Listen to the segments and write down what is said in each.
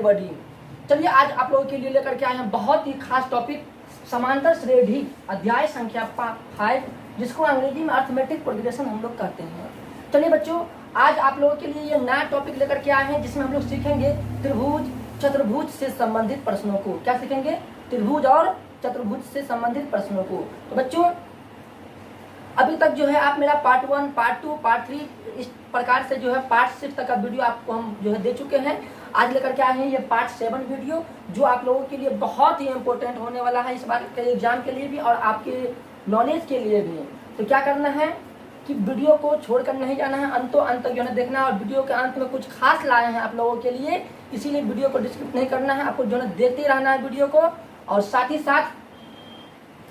Body. चलिए आज आप लोगों के लिए लेकर के आए हैं बहुत ही खास टॉपिक, समांतर श्रेणी अध्याय संख्या 5, जिसको अंग्रेजी में अर्थमेटिक प्रोग्रेशन हम लोग कहते हैं। चलिए बच्चों, आज आप लोगों के लिए ये नया टॉपिक लेकर के आए हैं जिसमें हम लोग सीखेंगे त्रिभुज चतुर्भुज से संबंधित प्रश्नों को। क्या सीखेंगे? त्रिभुज और चतुर्भुज से संबंधित प्रश्नों को। तो बच्चों अभी तक जो है आप मेरा पार्ट 1, पार्ट 2, पार्ट 3 इस प्रकार से जो है पार्ट 6 तक का वीडियो आपको हम जो है दे चुके हैं। आज लेकर के आए हैं ये पार्ट 7 वीडियो, जो आप लोगों के लिए बहुत ही इम्पोर्टेंट होने वाला है इस बार के एग्जाम के लिए भी और आपके नॉलेज के लिए भी। तो क्या करना है कि वीडियो को छोड़कर नहीं जाना है, अंतों अंत तक जो है देखना है। और वीडियो के अंत में कुछ खास लाए हैं आप लोगों के लिए, इसीलिए वीडियो को डिस्क्रिप्ट नहीं करना है, आपको जो है देखते रहना है वीडियो को। और साथ ही साथ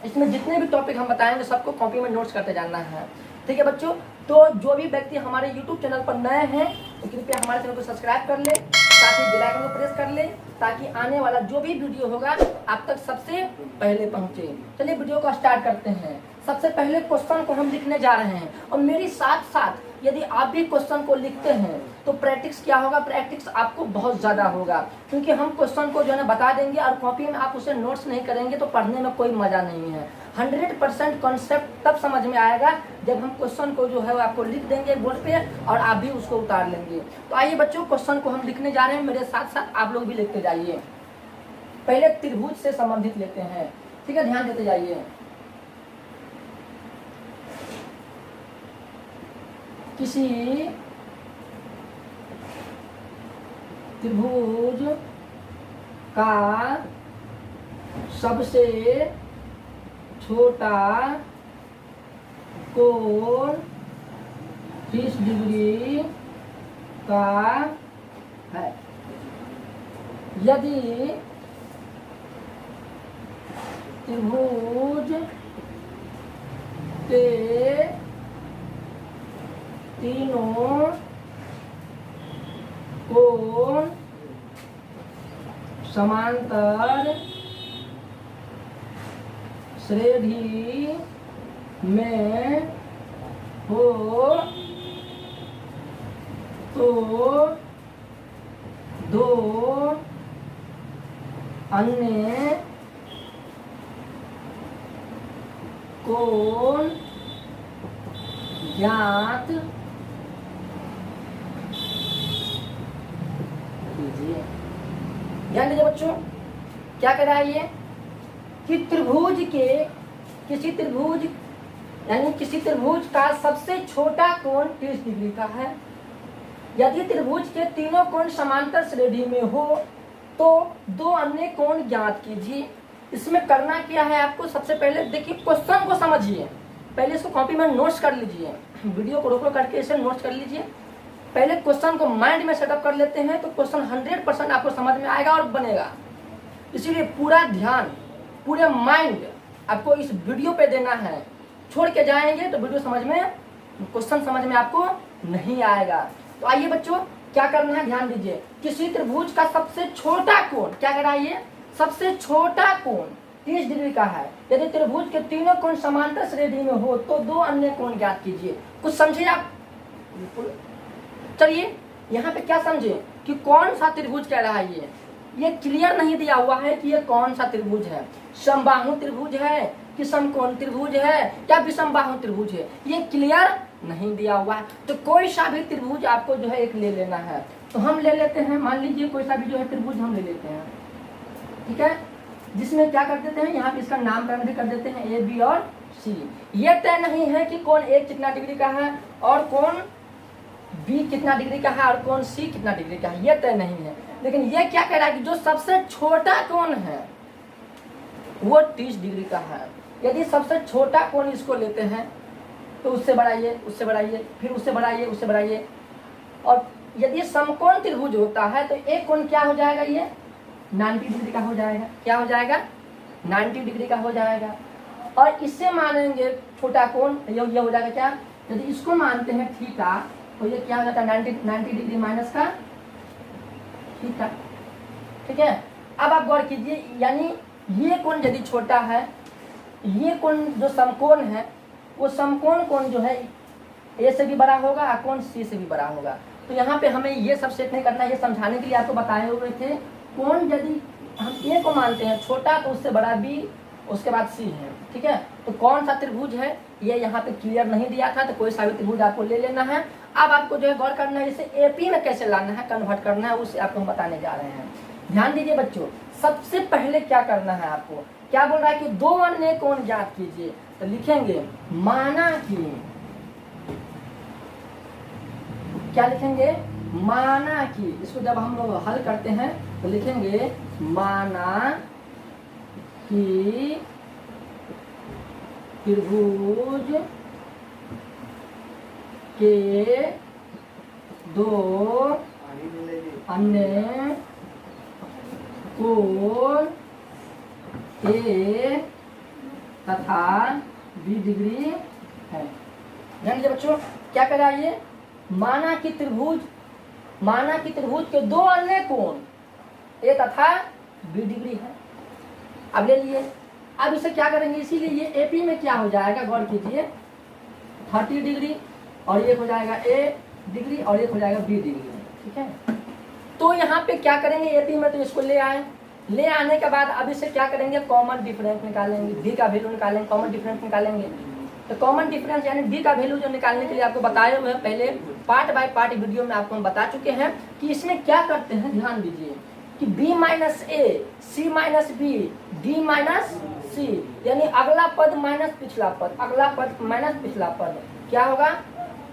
इसमें जितने भी टॉपिक हम बताएंगे सबको कॉपी में नोट्स करते जाना है। ठीक है बच्चों, तो जो भी व्यक्ति हमारे YouTube चैनल पर नए हैं तो कृपया हमारे चैनल को सब्सक्राइब कर ले, साथ ही बेल आइकन को प्रेस कर ले, ताकि आने वाला जो भी वीडियो होगा आप तक सबसे पहले पहुंचे। चलिए वीडियो को स्टार्ट करते हैं। सबसे पहले क्वेश्चन को हम लिखने जा रहे हैं और मेरे साथ साथ यदि आप भी क्वेश्चन को लिखते हैं तो प्रैक्टिस क्या होगा, प्रैक्टिस आपको बहुत ज़्यादा होगा, क्योंकि हम क्वेश्चन को जो है बता देंगे और कॉपी में आप उसे नोट्स नहीं करेंगे तो पढ़ने में कोई मज़ा नहीं है। 100% कॉन्सेप्ट तब समझ में आएगा जब हम क्वेश्चन को जो है वो आपको लिख देंगे बोर्ड पे और आप भी उसको उतार लेंगे। तो आइए बच्चों, क्वेश्चन को हम लिखने जा रहे हैं, मेरे साथ साथ आप लोग भी लिखते जाइए। पहले त्रिभुज से संबंधित लेते हैं, ठीक है, ध्यान देते जाइए। किसी त्रिभुज का सबसे छोटा कोण 30 डिग्री का है। यदि त्रिभुज के तीनों कोण समांतर श्रेणी में हो तो दो अन्य कोण ज्ञात कीजिए। ध्यान दीजिए बच्चों, क्या कह रहा है ये कि त्रिभुज के किसी त्रिभुज यानी किसी त्रिभुज का सबसे छोटा कोण 30 डिग्री का है। यदि त्रिभुज के तीनों कोण समांतर श्रेणी में हो तो दो अन्य कोण ज्ञात कीजिए। इसमें करना क्या है आपको, सबसे पहले देखिए क्वेश्चन को समझिए, पहले इसको कॉपी में नोट्स कर लीजिए, वीडियो को रोक करके इसे नोट्स कर लीजिए। पहले क्वेश्चन को माइंड में सेटअप कर लेते हैं तो क्वेश्चन 100% आपको समझ में आएगा और बनेगा। इसीलिए पूरा ध्यान, पूरे माइंड आपको इस वीडियो पे देना है। छोड़ के जाएंगे तो वीडियो समझ में, क्वेश्चन समझ में आपको नहीं आएगा। तो आइए बच्चों, क्या करना है ध्यान दीजिए। किसी त्रिभुज का सबसे छोटा कोण, क्या कह रहा है ये, सबसे छोटा कोण 30 डिग्री का है। यदि त्रिभुज के तीनों कोण समांतर श्रेणी में हो तो दो अन्य कोण ज्ञात कीजिए। कुछ समझे आप? बिल्कुल। चलिए यहाँ पे क्या समझे कि कौन सा त्रिभुज कह रहा है ये क्लियर नहीं दिया हुआ है कि ये कौन सा त्रिभुज है। समबाहु त्रिभुज है कि समकोण त्रिभुज है क्या विषमबाहु त्रिभुज है, ये क्लियर नहीं दिया हुआ है। तो कोई सा भी त्रिभुज आपको जो है एक ले लेना है। तो हम ले लेते हैं, मान लीजिए कोई सा भी जो है त्रिभुज हम ले लेते हैं, ठीक है, जिसमें क्या कर देते हैं यहाँ पे इसका नामकरण भी कर देते हैं ए बी और सी। ये तय नहीं है कि कौन ए कितना डिग्री का है और कौन बी कितना डिग्री का है और कौन सी कितना डिग्री का है, ये तय नहीं है। लेकिन ये क्या कह रहा है कि जो सबसे छोटा कोण है वो 30 डिग्री का है। यदि सबसे छोटा कोण इसको लेते हैं तो उससे बढ़ाइए, उससे बढ़ाइए, फिर उससे बढ़ाइए, उससे बढ़ाइए। और यदि समकोण त्रिभुज होता है तो एक कोण क्या हो जाएगा, ये 90 डिग्री का हो जाएगा। क्या हो जाएगा? 90 डिग्री का हो जाएगा। और इससे मानेंगे छोटा कोण, ये हो जाएगा क्या, यदि इसको मानते हैं थीटा तो ये क्या हो जाता है 90 डिग्री माइनस का थीटा। ठीक है, अब आप गौर कीजिए, यानी ये कोण यदि छोटा है, ये कोण जो समकोण है वो समकोण कोण जो है ए से भी बड़ा होगा और कोण सी से भी बड़ा होगा। तो यहाँ पे हमें ये सब सेट नहीं करना, ये समझाने के लिए आपको बताए हुए थे कोण यदि हम ए को मानते हैं छोटा तो उससे बड़ा बी, उसके बाद सी है, ठीक है। तो कौन सा त्रिभुज है ये यहाँ पे क्लियर नहीं दिया था, तो कोई सा भी त्रिभुज आपको ले लेना है। अब आपको जो है गौर करना है इसे एपी में कैसे लाना है, कन्वर्ट करना है, उससे आपको हम बताने जा रहे हैं। ध्यान दीजिए बच्चों, सबसे पहले क्या करना है आपको, क्या बोल रहा है कि दो अन्य कोण ज्ञात कीजिए। तो लिखेंगे माना कि, क्या लिखेंगे, माना कि। इसको जब हम लोग हल करते हैं तो लिखेंगे माना कि त्रिभुज के दो अन्य कोण ए तथा बी डिग्री है। ध्यान दीजिए बच्चों, क्या कर रहा है ये, माना कि त्रिभुज के दो अन्य कोण ए तथा बी डिग्री है। अब ले लिए, अब इसे क्या करेंगे, इसीलिए ये एपी में क्या हो जाएगा, गौर कीजिए 30 डिग्री और एक हो जाएगा ए डिग्री और एक हो जाएगा बी डिग्री, ठीक है। तो यहाँ पे क्या करेंगे एपी में, तो इसको ले आए, ले आने के बाद अब इसे क्या करेंगे, कॉमन डिफरेंस निकालेंगे, डी का वैल्यू निकालेंगे, कॉमन डिफरेंस निकालेंगे। तो कॉमन डिफरेंस यानी डी का वैल्यू जो निकालने के लिए आपको बताए हुए हैं, पहले पार्ट बाय पार्ट वीडियो में आपको हम बता चुके हैं कि इसमें क्या करते हैं। ध्यान दीजिए कि b माइनस ए, सी माइनस बी, डी माइनस सी, यानी अगला पद माइनस पिछला पद, अगला पद माइनस पिछला पद, क्या होगा,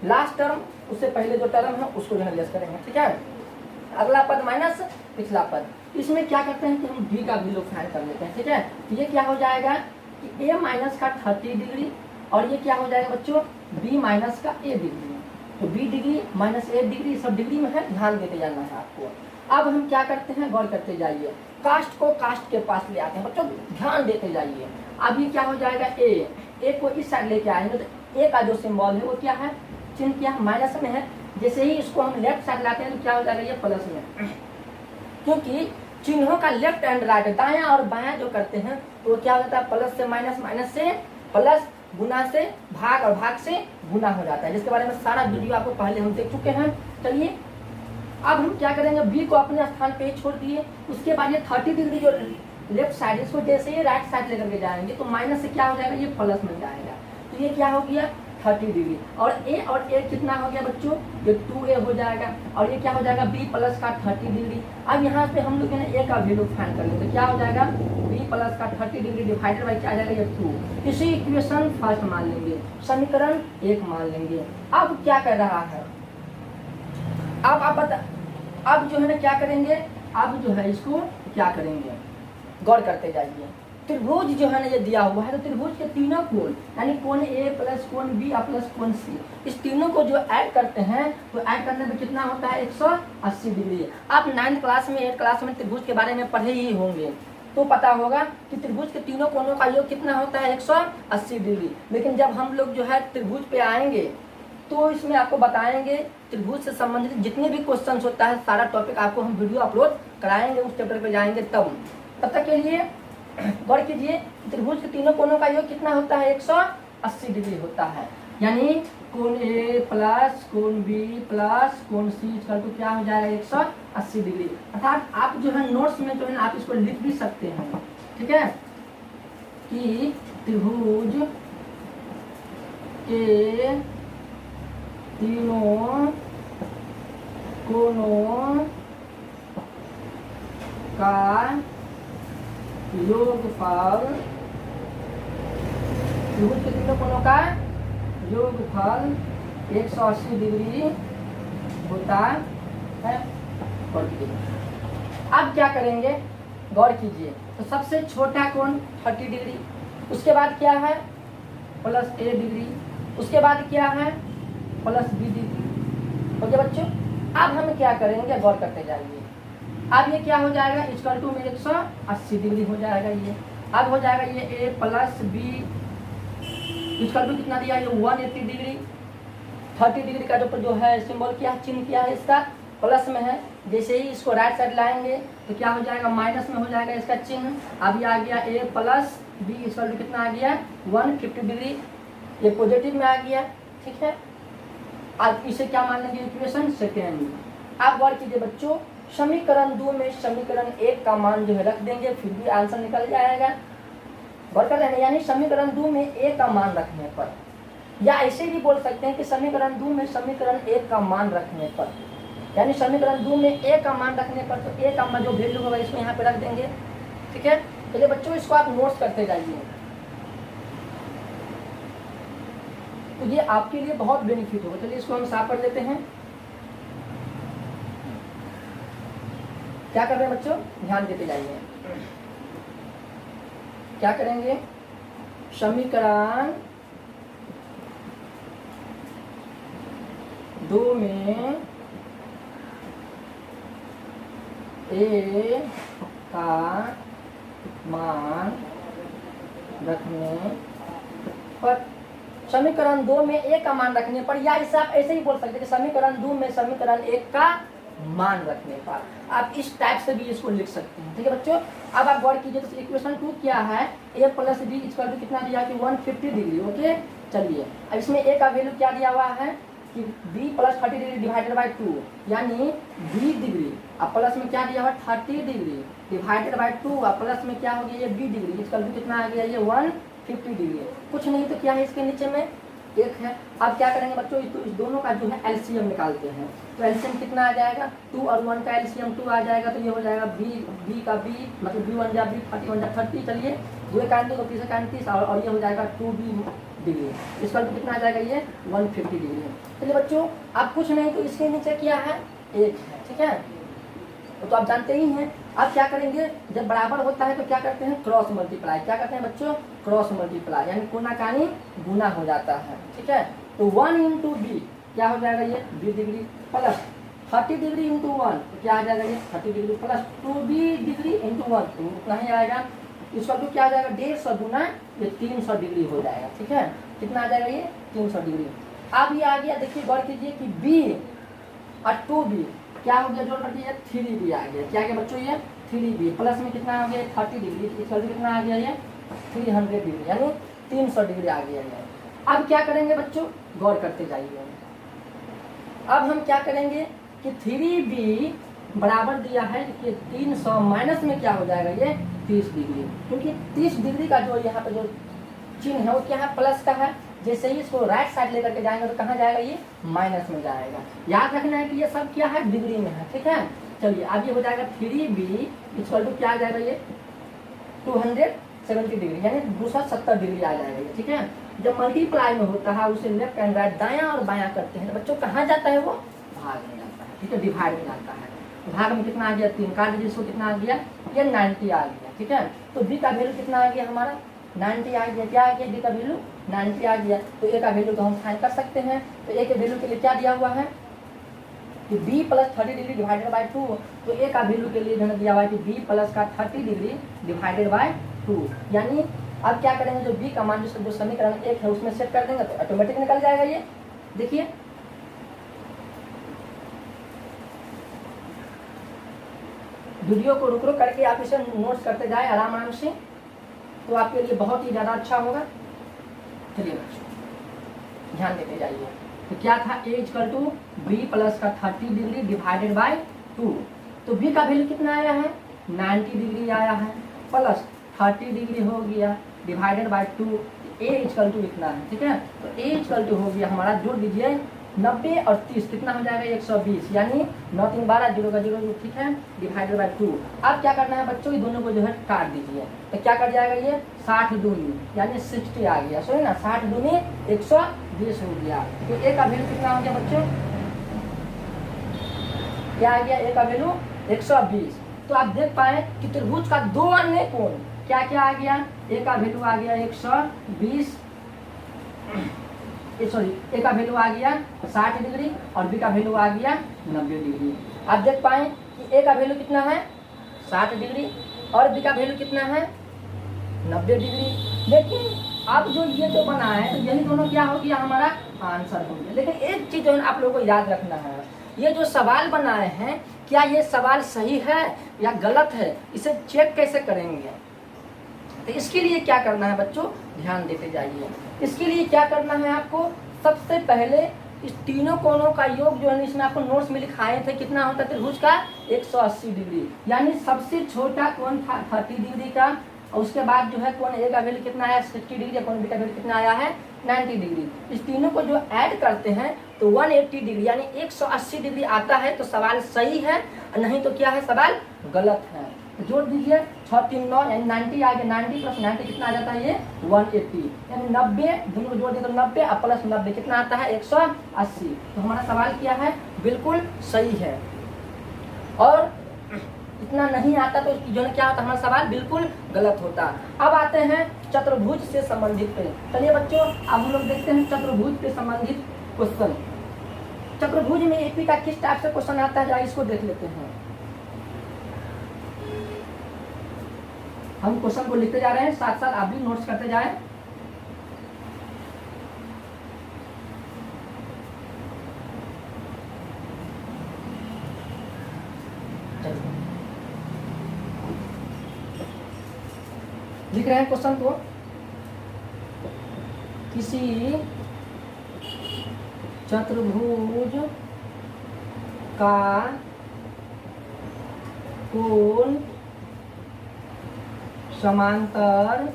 लास्ट टर्म उससे पहले जो टर्म है उसको जो है लेस करेंगे, ठीक है। अगला पद माइनस पिछला पद, इसमें क्या करते हैं कि हम b का वैल्यू फाइंड कर लेते हैं, ठीक है। तो ये क्या हो जाएगा कि a माइनस का 30 डिग्री और ये क्या हो जाएगा बच्चों, b माइनस का a डिग्री। तो b degree minus a degree सब डिग्री में है, ध्यान देते जाना है आपको। अब हम क्या करते हैं, गौर करते जाइए, कास्ट को कास्ट के पास ले आते हैं बच्चों, ध्यान देते जाइए। अब ये क्या हो जाएगा, ए को इस साइड लेके आएंगे तो ए का जो सिंबल है वो क्या है, चिन्ह क्या है, माइनस में है। जैसे ही इसको हम लेफ्ट साइड लाते हैं तो क्या हो जाएगा, ये प्लस में, क्योंकि चिन्हों का लेफ्ट एंड राइट, दायां और बायां जो करते हैं तो क्या होता है, प्लस से माइनस, माइनस से प्लस, गुना से भाग और भाग से गुना हो जाता है, जिसके बारे में सारा वीडियो आपको पहले हम देख चुके हैं। चलिए अब हम क्या करेंगे, बी को अपने स्थान पे ही छोड़ दिए, उसके बाद ये 30 डिग्री जो लेफ्ट साइड, इसको जैसे ही राइट साइड लेकर के जाएंगे तो माइनस से क्या हो जाएगा, ये प्लस में जाएगा। तो ये क्या हो गया 30 डिग्री और ए कितना हो गया बच्चों, ये 2a हो जाएगा और ये क्या हो जाएगा b प्लस का 30 डिग्री। अब यहाँ पे हम लोग ए का वैल्यू फाइंड कर लेते हैं, क्या हो जाएगा b प्लस का 30 डिग्री डिवाइडेड बाई क्या आ जाएगा, ये 2। इसी इक्वेशन फर्स्ट मान लेंगे, समीकरण 1 मान लेंगे। अब क्या कर रहा है, अब आप बता, अब जो है ना क्या करेंगे, अब जो है इसको क्या करेंगे, गौर करते जाइए। त्रिभुज जो है ना ये दिया हुआ है, तो त्रिभुज के तीनों कोण यानी कोण ए प्लस कोण बी प्लस कोण सी, इस तीनों को जो ऐड करते हैं तो ऐड करने में कितना होता है, 180 डिग्री। आप 9th क्लास में 8th क्लास में त्रिभुज के बारे में पढ़े ही होंगे, तो पता होगा कि त्रिभुज के तीनों कोणों का योग कितना होता है, 180 डिग्री। लेकिन जब हम लोग जो है त्रिभुज पे आएंगे तो इसमें आपको बताएंगे त्रिभुज से संबंधित जितने भी क्वेश्चंस होता है, सारा टॉपिक आपको हम वीडियो अपलोड कराएंगे, उस चैप्टर पे जाएंगे तब तक के लिए गौर कीजिए। त्रिभुज के तीनों कोणों का योग कितना होता है, 180 डिग्री होता है, यानी कोण ए प्लस कोण बी प्लस कोण सी इक्वल टू क्या हो जाएगा, 180 डिग्री। अर्थात आप जो है नोट्स में जो है आप इसको लिख भी सकते हैं, ठीक है, कि त्रिभुज के तीनों कोणों का योगफल, त्रिभुज के तीनों कोणों का योगफल 180 डिग्री होता है। अब क्या करेंगे, गौर कीजिए, तो सबसे छोटा कोण 30 डिग्री, उसके बाद क्या है प्लस a डिग्री, उसके बाद क्या है प्लस b डिग्री। ओके बच्चों, अब हम क्या करेंगे, गौर करते जाइए। अब ये क्या हो जाएगा, इक्वल टू में 180 डिग्री हो जाएगा ये। अब हो जाएगा ये a plus B equal to कितना दिया, ये 180 डिग्री। 30 डिग्री का जो है सिंबल क्या है, चिन्ह क्या है इसका, प्लस में है। जैसे ही इसको राइट साइड लाएंगे तो क्या हो जाएगा, माइनस में हो जाएगा इसका चिन्ह। अब ये आ गया a plus B equal to कितना आ गया, 150 डिग्री, ये पॉजिटिव में आ गया, ठीक है। अब इसे क्या मान लेंगे, इक्वेशन सेकेंड। अब गौर कीजिए बच्चों, समीकरण 2 में समीकरण 1 का मान जो है रख देंगे, फिर भी आंसर निकल जाएगा। गौर कर रहे हैं, यानी समीकरण 2 में ए का मान रखने पर, या ऐसे भी बोल सकते हैं कि समीकरण 2 में समीकरण 1 का मान रखने पर, यानी समीकरण 2 में ए का मान रखने पर, तो ए का मान जो वैल्यू होगा इसको यहाँ पे रख देंगे। ठीक है, चलिए बच्चों इसको आप नोट्स करते जाइए, तो ये आपके लिए बहुत बेनिफिट होगा। चलिए इसको हम साफ कर लेते हैं। क्या कर रहे हैं बच्चों, ध्यान देते जाइए। क्या करेंगे, समीकरण 2 में ए का मान रखने पर, समीकरण 2 में ए का मान रखने पर, या इसे आप ऐसे ही बोल सकते हैं कि समीकरण 2 में समीकरण 1 का मान रखने पर, आप इस टाइप से भी इसको लिख सकते हैं। ठीक है बच्चों, अब आप गौर कीजिए, तो इक्वेशन 2 क्या है, a plus B equal to कितना दिया कि 150 डिग्री। ओके, चलिए अब इसमें a का वैल्यू क्या दिया हुआ है कि b plus 30 degree divided by 2, यानी 20 डिग्री, अब प्लस में क्या दिया हुआ 30 डिग्री डिवाइडेड बाई 2, अब प्लस में क्या हो गया ये 20 डिग्री, इक्वल टू कितना आ गया ये 150 डिग्री। कुछ नहीं तो क्या है इसके नीचे में 1 है। अब क्या करेंगे बच्चों, तो इस दोनों का जो है एलसीएम निकालते हैं, तो एलसीएम कितना आ जाएगा, 2 और 1 का एलसीएम 2 आ जाएगा, तो ये हो जाएगा b का b मतलब b1 जा b 30 1 जा 30, चलिए 2 का 2 30 का 30 और ये हो जाएगा 2b डिग्री, इसका कितना आ जाएगा ये 150 डिग्री। चलिए बच्चों, अब कुछ नहीं तो इसके नीचे क्या है 1 है। ठीक है, तो आप जानते ही हैं। अब क्या करेंगे, जब बराबर होता है तो क्या करते हैं क्रॉस मल्टीप्लाई, क्या करते हैं बच्चों क्रॉस मल्टीप्लाई, यानी कोना कानी गुना हो जाता है। ठीक है, तो 1 इंटू बी क्या हो जाएगा ये 20 डिग्री प्लस 30 डिग्री इंटू 1 तो क्या आ जाएगा ये 30 degree plus 2b degree into 1 तो उतना ही आएगा, इसका तो क्या आ जाएगा 150 गुना ये 300 डिग्री हो जाएगा। ठीक है, कितना आ जाएगा ये 300 डिग्री। अब ये आ गया, देखिए गौर कीजिए कि b और 2b क्या हो गया, जोड़ करके ये 3b आ गया, क्या आ गया बच्चों ये 3b प्लस में कितना आ गया 30 डिग्री, इसका कितना आ गया ये 300 डिग्री, यानी 300 डिग्री आ गया ये। अब क्या करेंगे बच्चों, गौर करते जाइए। अब हम क्या करेंगे कि 3b बराबर दिया है कि 300 माइनस में क्या हो जाएगा ये 30 डिग्री, क्योंकि 30 डिग्री का जो यहाँ पे जो चिन्ह है वो क्या है प्लस का है, जैसे ही इसको राइट साइड लेकर के जाएंगे तो कहाँ जाएगा ये माइनस में जाएगा। याद रखना है कि ये सब क्या है डिग्री में है। ठीक है, चलिए अब ये हो जाएगा 3b इक्वल टू क्या आ जाएगा ये 270 डिग्री, यानी 270 डिग्री आ जाएगा ये। ठीक है, जब मल्टीप्लाई में होता है उसे लेफ्ट एंड राइट दायां और बायां करते हैं, तो बच्चों कहाँ जाता है वो भाग में जाता है। ठीक है, डिवाइड में जाता है, भाग में कितना आ गया 3 काट दीजिए, इसको कितना आ गया ये 90 आ गया। ठीक है, तो b का वैल्यू कितना आ गया हमारा 90 आ गया, क्या आ गया b का वैल्यू 90 आ गया। तो a का वैल्यू तो हम फाइंड कर सकते हैं, तो a के वैल्यू के लिए क्या दिया हुआ है कि b plus 30 degree divided by 2, तो a का वैल्यू के लिए दिया हुआ है कि b प्लस का 30 डिग्री डिवाइडेड बाई 2, यानी अब क्या करेंगे जो b का मान जो समीकरण 1 है उसमें सेट कर देंगे तो ऑटोमेटिक निकल जाएगा ये। देखिए वीडियो को रुक रुक करके आप इसे नोट्स करते जाए आराम आराम से, तो आपके लिए बहुत ही ज़्यादा अच्छा होगा। चलिए बच्चों ध्यान देते जाइए, तो क्या था a equal to b plus का 30 डिग्री डिवाइडेड बाई 2, तो b का वैल्यू कितना आया है 90 डिग्री आया है, प्लस 30 डिग्री हो गया divided by 2, a equal to इतना है। ठीक है, तो a इक्वल टू हो गया हमारा, जोड़ दीजिए 90 और 30 कितना हो जाएगा 120, यानी 9 3 12 0 का 0। ठीक है, डिवाइडेड बाई 2। अब क्या करना है बच्चों, ये दोनों को जो है काट दीजिए, तो क्या कर जाएगा ये 60 दूनी यानी 60 आ गया, सही ना 60 दूनी 120 हो गया। तो a का वैल्यू कितना हो गया बच्चों, क्या आ गया a का वैल्यू 120। तो आप देख पाए कि त्रिभुज का 2 अन्य कोण क्या क्या आ गया, a का वैल्यू आ गया 120, सॉरी a का वैल्यू आ गया 60 डिग्री और b का वैल्यू आ गया 90 डिग्री। आप देख पाए कि a का वैल्यू कितना है 60 डिग्री और b का वैल्यू कितना है 90 डिग्री। लेकिन अब जो ये जो बना है तो यही दोनों क्या हो गया हमारा आंसर हो गया। लेकिन एक चीज जो है आप लोगों को याद रखना है, ये जो सवाल बनाए हैं क्या ये सवाल सही है या गलत है, इसे चेक कैसे करेंगे। तो इसके लिए क्या करना है बच्चों, ध्यान देते जाइए। इसके लिए क्या करना है आपको, सबसे पहले इस तीनों कोणों का योग जो है इसमें आपको नोट्स में लिखाए थे कितना होता है त्रिभुज का 180 डिग्री, यानी सबसे छोटा कोण था 30 डिग्री का, और उसके बाद जो है कोण ए का वैल्यू कितना आया 60 डिग्री, कोण बी का वैल्यू कितना आया है 90 डिग्री। इस तीनों को जो ऐड करते हैं तो 180 डिग्री यानी 180 डिग्री आता है, तो सवाल सही है, नहीं तो क्या है सवाल गलत है। तो जोड़ दीजिए 6 3 9 यानी 90 आ गया, 90 प्लस 90 कितना आ जाता है ये 180, यानी 90 दोनों को जोड़ दिए तो 90 और प्लस 90 कितना आता है 180। तो हमारा सवाल क्या है बिल्कुल सही है, और इतना नहीं आता तो जो है क्या होता हमारा सवाल बिल्कुल गलत होता। अब आते हैं चतुर्भुज से संबंधित पे। चलिए बच्चों अब हम लोग देखते हैं चतुर्भुज से संबंधित क्वेश्चन। चतुर्भुज में एपी का किस टाइप से क्वेश्चन आता है इसको देख लेते हैं। हम क्वेश्चन को लिखते जा रहे हैं, साथ साथ आप भी नोट्स करते जाएं। लिख रहे हैं क्वेश्चन को, किसी चतुर्भुज का कोण समांतर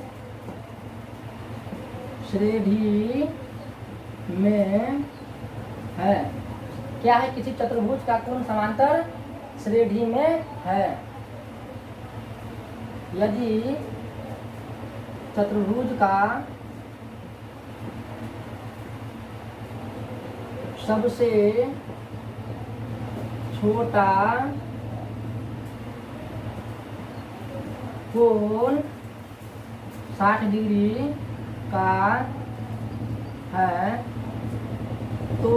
श्रेणी में है। क्या है किसी चतुर्भुज का कोण समांतर श्रेणी में है। यदि चतुर्भुज का सबसे छोटा कोण 60 डिग्री का है तो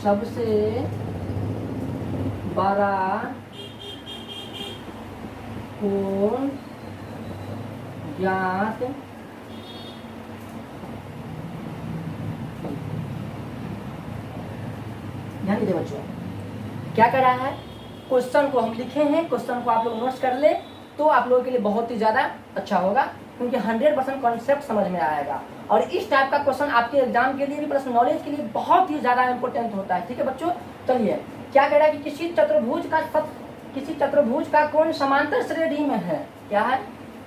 सबसे बड़ा कोण ज्ञात ध्यान दीजिए बच्चों, क्या कर रहा है क्वेश्चन को हम लिखे हैं, क्वेश्चन को आप लोग नोट्स कर ले तो आप लोगों के लिए बहुत ही ज़्यादा अच्छा होगा, क्योंकि 100% कॉन्सेप्ट समझ में आएगा। और इस टाइप का क्वेश्चन आपके एग्जाम के लिए भी प्लस नॉलेज के लिए बहुत ही ज़्यादा इंपॉर्टेंट होता है। ठीक है बच्चों, चलिए क्या कह रहा है कि किसी चतुर्भुज का कोण समांतर श्रेणी में है। क्या है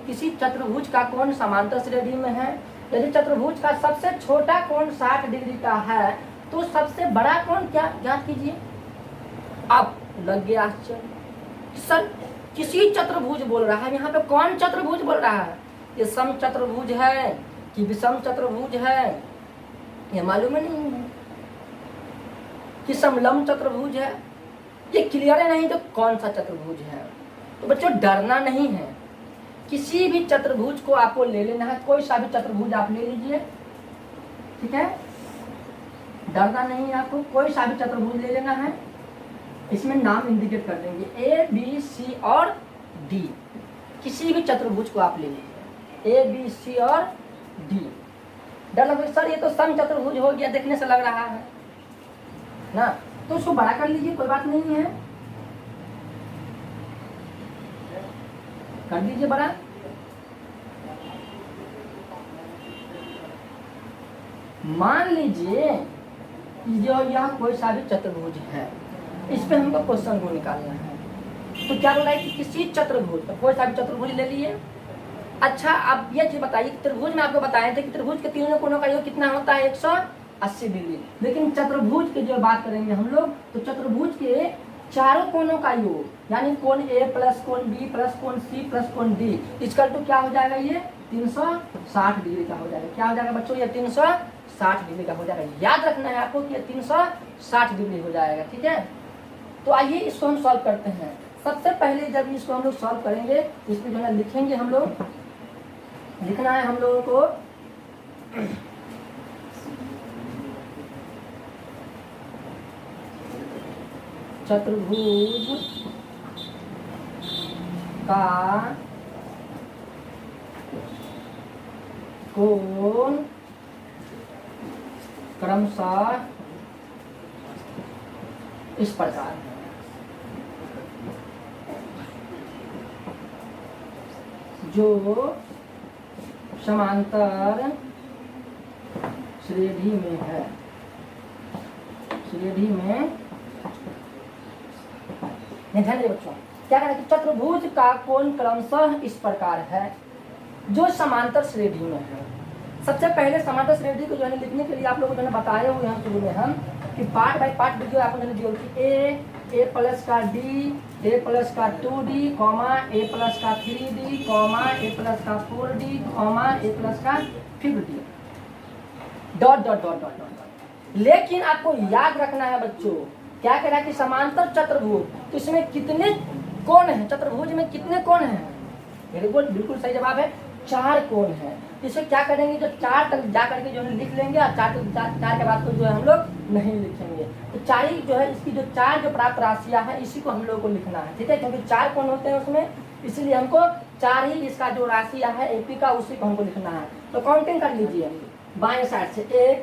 किसी चतुर्भुज का कोण समांतर श्रेणी में है। यदि चतुर्भुज का सबसे छोटा कोण 60 डिग्री का है तो सबसे बड़ा कोण क्या ज्ञात कीजिए। अब लग गया आश्चर्य, सर किसी चतुर्भुज बोल रहा है, यहाँ पे कौन चतुर्भुज बोल रहा है, ये सम चतुर्भुज है कि विषम चतुर्भुज है ये मालूम ही नहीं है, कि समलंब चतुर्भुज है ये क्लियर है नहीं, तो कौन सा चतुर्भुज है। तो बच्चों डरना नहीं है, किसी भी चतुर्भुज को आपको ले लेना है, कोई सा भी चतुर्भुज आप ले लीजिए, ठीक है, डरना नहीं है आपको, कोई सा भी चतुर्भुज ले लेना है। इसमें नाम इंडिकेट कर देंगे ए बी सी और डी, किसी भी चतुर्भुज को आप ले लीजिए ए बी सी और डी। डर लग सर ये तो सम चतुर्भुज हो गया, देखने से लग रहा है ना, तो उसको बड़ा कर लीजिए, कोई बात नहीं है, कर दीजिए बड़ा। मान लीजिए जो यह कोई सा भी चतुर्भुज है, इस पे हमको क्वेश्चन को निकालना है, तो क्या बोल रहा है कि किसी चतुर्भुज तो कोई सा भी चतुर्भुज ले लिए। अच्छा अब ये चीज बताइए, त्रिभुज में आपको बताए थे कि त्रिभुज के तीनों कोणों का योग कितना होता है 180 डिग्री, लेकिन चतुर्भुज की जो बात करेंगे हम लोग तो चतुर्भुज के चारों कोणों का योग यानी कोण ए प्लस कोण बी प्लस कोण सी प्लस कोण डी इसकल टू क्या हो जाएगा, ये 360 डिग्री का हो जाएगा। क्या हो जाएगा बच्चों, ये 360 डिग्री का हो जाएगा। याद रखना है आपको कि 360 डिग्री हो जाएगा, ठीक है। तो आइए इसको हम सॉल्व करते हैं। सबसे पहले जब इसको हम लोग सॉल्व करेंगे इसमें जो है लिखेंगे, हम लोग लिखना है हम लोगों को चतुर्भुज का कोण क्रमशः इस प्रकार है। जो समांतर श्रेणी में है, श्रेणी में। ध्यान दीजिए बच्चों, क्या कहना है कि चतुर्भुज का कोण क्रमशः इस प्रकार है जो समांतर श्रेणी में है। सबसे पहले समांतर श्रेणी को जो है लिखने के लिए आप लोगों को जो है बताए हुए हैं शुरू में हम कि पार्ट बाय पार्ट वीडियो आपको दिया कि ए प्लस का डी, ए प्लस का 2d, कॉमा ए प्लस का 3d, कॉमा ए प्लस का 4d, कॉमा ए प्लस का 5d, dot dot dot dot dot. लेकिन आपको याद रखना है बच्चों, क्या कह रहा है कि समांतर चतुर्भुज, तो इसमें कितने कोण हैं, चतुर्भुज में कितने कोण हैं? वेरी गुड, बिल्कुल सही जवाब है, 4 कोण हैं। इसे क्या करेंगे, जो 4 तक जा करके जो है लिख लेंगे और 4 के बाद तो जो है हम लोग नहीं लिखेंगे। तो 4 ही जो है इसकी जो 4 जो प्राप्त राशियां हैं इसी को हम लोग को लिखना है, ठीक है, क्योंकि 4 कोण होते हैं उसमें, इसलिए हमको 4 ही इसका जो राशियां है एपी का उसी को हमको लिखना है। तो काउंटिंग कर लीजिए बाएं साइड से 1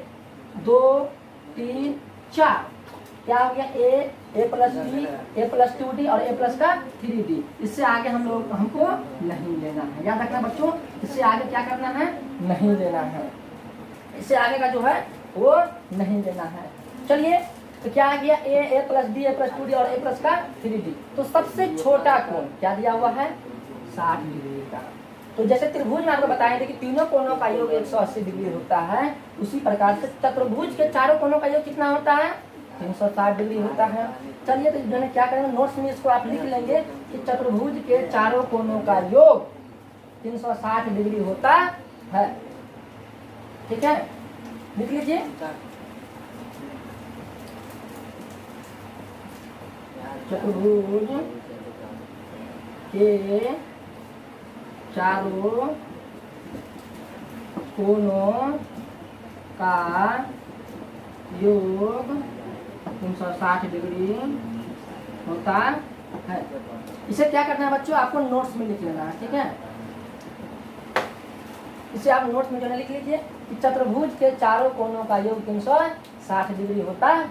2 3 4, क्या हो गया ए प्लस डी, ए प्लस 2d और ए प्लस का 3d। इससे आगे हम लोग हमको नहीं लेना है, याद रखना बच्चों, इससे आगे क्या करना है, नहीं लेना है, इससे आगे का जो है वो नहीं लेना है। चलिए, तो क्या आ गया ए प्लस डी, ए प्लस 2d और ए प्लस का 3d। तो सबसे छोटा कोण क्या दिया हुआ है, 60 डिग्री का। तो जैसे त्रिभुज में आपको बताए थे कि तीनों कोणों का योग 180 डिग्री होता है, उसी प्रकार से चतुर्भुज के चारों कोणों का योग कितना होता है, 360 डिग्री होता है। चलिए, तो जो है क्या करेंगे, नोट्स में इसको आप लिख लेंगे कि चतुर्भुज के चारों कोणों का योग 360 डिग्री होता है, ठीक है, लिख लीजिए। चतुर्भुज के चारों कोणों का योग 360 डिग्री होता है। इसे क्या करना है बच्चों, आपको नोट्स में लिख लेना है, ठीक है, इसे आप नोट्स में जो है लिख लीजिए कि चतुर्भुज के चारों कोणों का योग 360 डिग्री होता है।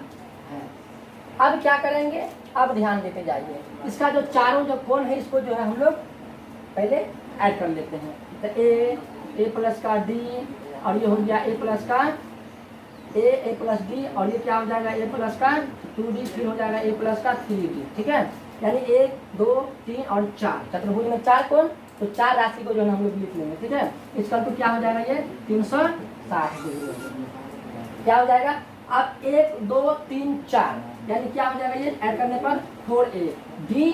अब क्या करेंगे, अब ध्यान देते जाइए, इसका जो चारों जो कोण है इसको जो है हम लोग पहले ऐड कर लेते हैं। तो ए प्लस का डी और ये हो गया ए प्लस का ए प्लस डी और ये क्या हो जाएगा, ए प्लस का 2d, फिर हो जाएगा ए प्लस का 3d, ठीक है, यानी 1 2 3 और 4, चतुर्भुज में 4 कोण, तो 4 राशि को जो है हम लोग लिख लेंगे, ठीक है। इसका तो क्या हो जाएगा, ये 360 डिग्री क्या हो जाएगा। अब 1 2 3 4 यानी क्या हो जाएगा, ये ऐड करने पर 4a d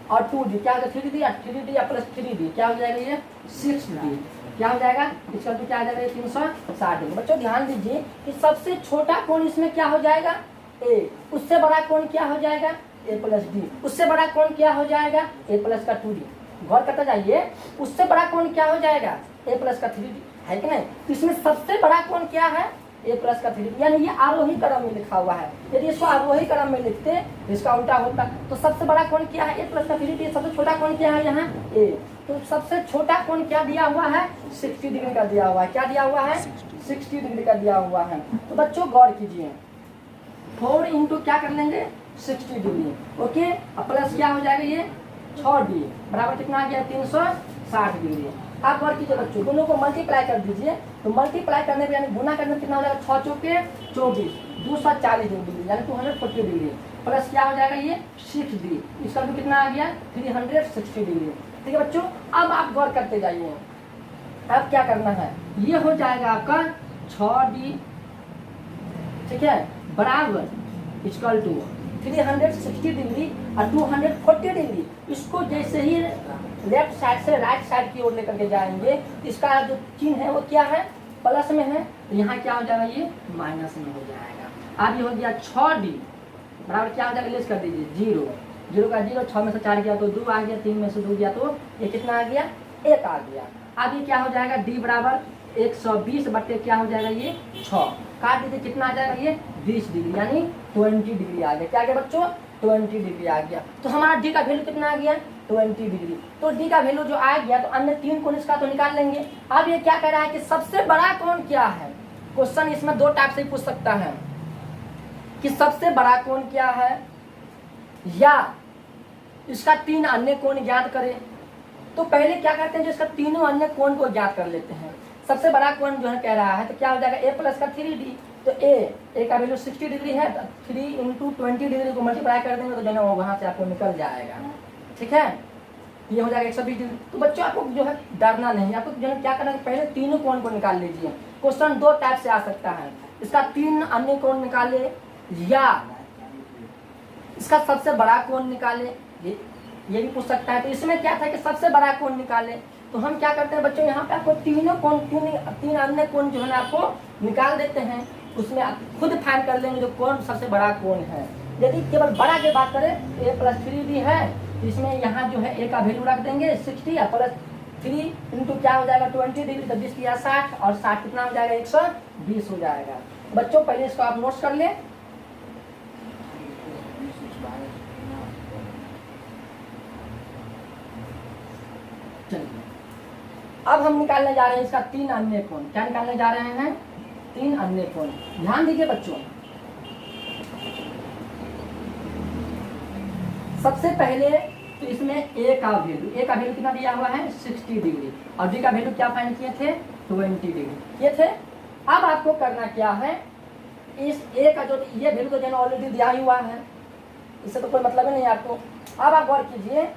और 2d, क्या हो जाएगा 3d और 3d प्लस 3d, क्या हो जाएगा ये 6d, क्या हो जाएगा, इसका तो क्या आ जाएगा 360 डिग्री। बच्चों ध्यान दीजिए कि सबसे छोटा कोण इसमें क्या हो जाएगा, ए, उससे बड़ा कोण क्या हो जाएगा, ए प्लस डी, उससे बड़ा कोण क्या हो जाएगा, ए प्लस का 2d। गौर करते जाइए, उससे बड़ा कोण क्या हो जाएगा, ए प्लस का 3d, है कि नहीं। तो इसमें सबसे बड़ा कोण क्या है, ए प्लस का 3d, यानी ये आरोही क्रम में लिखा हुआ है। यदि इसको आरोही क्रम में लिखते इसका उल्टा होता, तो सबसे बड़ा कोण क्या है, ए प्लस का 3d, सबसे छोटा कोण क्या है यहाँ ए, तो सबसे छोटा कोण क्या दिया हुआ है, 60 डिग्री का दिया हुआ है, क्या दिया हुआ है, 60 डिग्री का दिया हुआ है। तो बच्चों गौर कीजिए, 4 इंटू क्या कर लेंगे 60 डिग्री, ओके, और प्लस क्या हो जाएगा ये 6d बराबर कितना आ गया 360 डिग्री। आप गौर कीजिए बच्चों, दोनों को मल्टीप्लाई कर दीजिए, तो मल्टीप्लाई करने पर यानी गुना करने पर कितना हो जाएगा, 6 चौके 24, 240 डिग्री यानी 240 डिग्री, प्लस क्या हो जाएगा ये 6d, इसका भी कितना आ गया 360 डिग्री, ठीक है बच्चों। अब आप गौर करते जाइए, अब क्या करना है, ये हो जाएगा आपका 6d, ठीक है, बराबर इक्वल टू 360 डिग्री और 240 डिग्री। इसको जैसे ही लेफ्ट साइड से राइट साइड की ओर लेकर के जाएंगे, इसका जो चिन्ह है वो क्या है, प्लस में है, तो यहाँ क्या हो जाएगा, ये माइनस में हो जाएगा। अब ये हो गया 6d बराबर क्या हो जाएगा, लेस कर दीजिए 0, 0 का 0, 6 में से 4 गया तो 2 आ गया, 3 में से 2 गया तो ये कितना आ गया, 1 आ गया। अब ये क्या हो जाएगा, d बराबर 120 बट्टे क्या हो जाएगा, ये 6, काट दीजिए, कितना आ जाएगा ये 20 डिग्री यानी 20 डिग्री आ गया। क्या आ गया बच्चों, 20 डिग्री आ गया। तो हमारा d का वैल्यू कितना आ गया, 20 डिग्री। तो d का वैल्यू जो आ गया, तो अन्य 3 कोण इसका तो निकाल लेंगे। अब ये क्या कह रहा है कि सबसे बड़ा कोण क्या है, क्वेश्चन इसमें 2 टाइप से पूछ सकता है कि सबसे बड़ा कोण क्या है, या इसका 3 अन्य कोण ज्ञात करें। तो पहले क्या करते हैं, जो इसका तीनों अन्य कोण को ज्ञात कर लेते हैं। सबसे बड़ा कोण जो है कह रहा है, तो क्या हो जाएगा a प्लस का 3d। तो a का वैल्यू 60 डिग्री है, तो 3 इंटू 20 डिग्री को मल्टीप्लाई कर देंगे तो जो है वहाँ से आपको निकल जाएगा। ठीक है, ये हो जाएगा 120 डिग्री। तो बच्चों आपको जो है डरना नहीं, आपको जो है क्या करना है, पहले तीनों कोण को निकाल लीजिए। क्वेश्चन दो टाइप से आ सकता है, इसका 3 अन्य कोण निकाले या इसका सबसे बड़ा कोण निकाले, ये भी पूछ सकता है। तो इसमें क्या था कि सबसे बड़ा कोण निकाले, तो हम क्या करते हैं बच्चों, यहाँ पे आपको तीनों कोण, तीन अन्य कोण जो है ना आपको निकाल देते हैं, उसमें आप खुद फाइंड कर लेंगे जो कौन सबसे बड़ा कोण है। यदि केवल बड़ा की बात करें तो a प्लस 3d है, इसमें यहाँ जो है a का वैल्यू रख देंगे 60 और प्लस 3 इंटू क्या हो जाएगा 20 डिग्री, तो 20 किया 60 और 60 कितना हो जाएगा 120 हो जाएगा। बच्चों पहले इसको आप नोट्स कर लें। अब हम निकालने जा रहे हैं इसका 3 अन्य कोण। क्या निकालने जा रहे हैं? 3 अन्य कोण। ध्यान दीजिए बच्चों, सबसे पहले तो इसमें a का वैल्यू कितना दिया हुआ है 60 डिग्री और d का वैल्यू क्या फाइंड किए थे 20 डिग्री ये थे। अब आपको करना क्या है, इस a का जो ये वैल्यू तो जो ऑलरेडी दिया ही हुआ है, इससे तो कोई मतलब ही नहीं आपको। अब आप गौर कीजिए,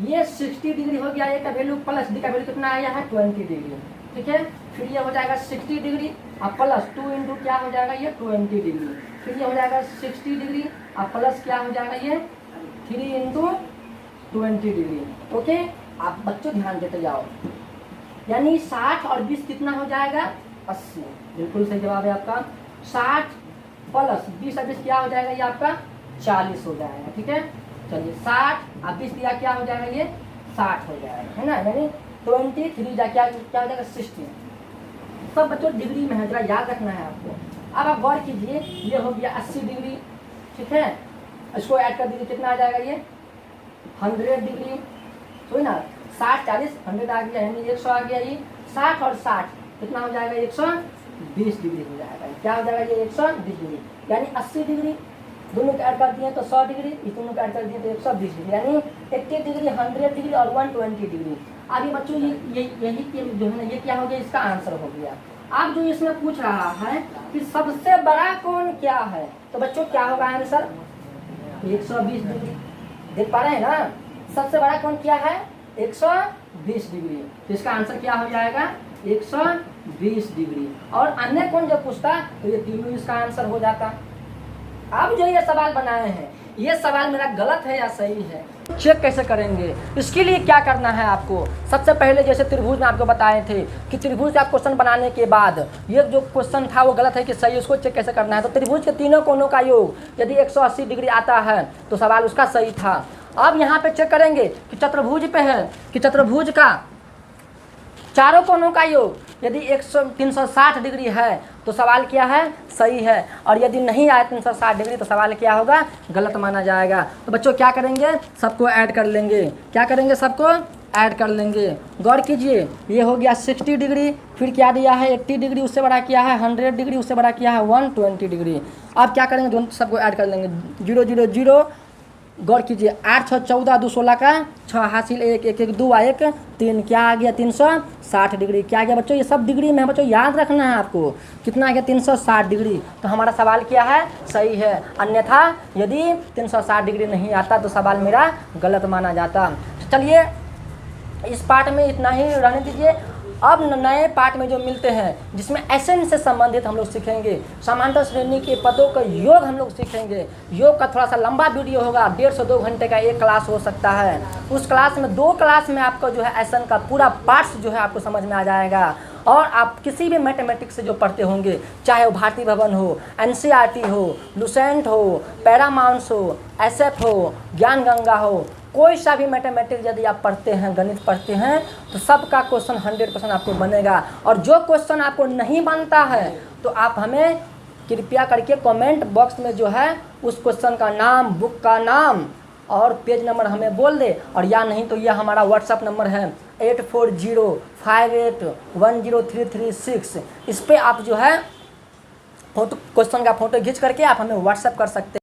ये 60 डिग्री हो गया a का वैल्यू, प्लस d का वैल्यू कितना आया है 20 डिग्री। ठीक है, फिर ये हो जाएगा 60 डिग्री और प्लस 2 इंटू क्या हो जाएगा ये 20 डिग्री, फिर ये हो जाएगा 60 डिग्री और प्लस क्या हो जाएगा ये 3 इंटू 20 डिग्री। ओके, आप बच्चों ध्यान देते जाओ, यानी 60 और 20 कितना हो जाएगा 80। बिल्कुल सही जवाब है आपका। 60 प्लस 20 और 20 क्या हो जाएगा ये आपका 40 हो जाएगा। ठीक है, चलिए 60 और 20 दिया क्या हो जाएगा ये 60 हो जाएगा, है ना, यानी 23 क्या हो जाएगा 60। सब बच्चों डिग्री में है, जरा याद रखना है आपको। अब आप गौर कीजिए, ये हो गया 80 डिग्री। ठीक है, इसको ऐड कर दीजिए, कितना आ जाएगा ये 100 डिग्री। तो ना 60 40 100 आ गया, यानी 100 आ गया। ये 60 और 60 कितना हो जाएगा 120 डिग्री हो जाएगा। क्या हो जाएगा ये 120 डिग्री, यानी 80 डिग्री दोनों को ऐड कर दिए तो 100 डिग्री, इस दोनों को ऐड कर दिए तो 120 डिग्री, यानी 80 डिग्री 100 डिग्री और 120 डिग्री। अब ये बच्चों यही जो है ना ये क्या हो गया, इसका आंसर हो गया। अब जो इसमें पूछ रहा है कि सबसे बड़ा कोण क्या है, तो बच्चों क्या होगा आंसर 120 डिग्री। देख पा रहे हैं ना, सबसे बड़ा कोण क्या है 120 डिग्री, तो इसका आंसर क्या हो जाएगा 120 डिग्री। और अन्य कोण जो पूछता तो ये तीनों इसका आंसर हो जाता। अब जो ये सवाल बनाए हैं, ये सवाल मेरा गलत है या सही है, चेक कैसे करेंगे? इसके लिए क्या करना है आपको, सबसे पहले जैसे त्रिभुज में आपको बताए थे कि त्रिभुज का क्वेश्चन बनाने के बाद ये जो क्वेश्चन था वो गलत है कि सही, उसको चेक कैसे करना है। तो त्रिभुज के तीनों कोणों का योग यदि 180 डिग्री आता है तो सवाल उसका सही था। अब यहाँ पे चेक करेंगे कि चतुर्भुज पे है कि चतुर्भुज का चारों कोणों का योग यदि 360 डिग्री है तो सवाल क्या है सही है, और यदि नहीं आए 360 डिग्री तो सवाल क्या होगा गलत माना जाएगा। तो बच्चों क्या करेंगे, सबको ऐड कर लेंगे। क्या करेंगे, सबको ऐड कर लेंगे। गौर कीजिए, ये हो गया 60 डिग्री, फिर क्या दिया है 80 डिग्री, उससे बड़ा किया है 100 डिग्री, उससे बड़ा किया है 120 डिग्री। अब क्या करेंगे, दोनों सबको ऐड कर लेंगे। 0 0 0, गौर कीजिए 8 6 14 2 16 का 6 हासिल 1 1 1 2 1 3, क्या आ गया 360 डिग्री। क्या आ गया बच्चों, ये सब डिग्री में है बच्चों, याद रखना है आपको। कितना आ गया 360 डिग्री। तो हमारा सवाल क्या है सही है, अन्यथा यदि 360 डिग्री नहीं आता तो सवाल मेरा गलत माना जाता। चलिए इस पार्ट में इतना ही रहने दीजिए। अब नए पार्ट में जो मिलते हैं जिसमें एसएन से संबंधित हम लोग सीखेंगे, समांतर श्रेणी के पदों का योग हम लोग सीखेंगे। योग का थोड़ा सा लंबा वीडियो होगा, 1.5 से 2 घंटे का एक क्लास हो सकता है। उस क्लास में 2 क्लास में आपको जो है एसएन का पूरा पार्ट्स जो है आपको समझ में आ जाएगा। और आप किसी भी मैथमेटिक्स से जो पढ़ते होंगे, चाहे वो भारती भवन हो, एनसीईआरटी हो, लुसेंट हो, पैरामाउंट्स हो, एसएफ हो, ज्ञान गंगा हो, कोई सा भी मैथमेटिक्स यदि आप पढ़ते हैं, गणित पढ़ते हैं, तो सबका क्वेश्चन 100% आपको बनेगा। और जो क्वेश्चन आपको नहीं बनता है तो आप हमें कृपया करके कमेंट बॉक्स में जो है उस क्वेश्चन का नाम, बुक का नाम और पेज नंबर हमें बोल दे। और या नहीं तो यह हमारा व्हाट्सअप नंबर है 8405810336। इस पर आप जो है फोटो, क्वेश्चन का फोटो खींच करके आप हमें व्हाट्सअप कर सकते हैं।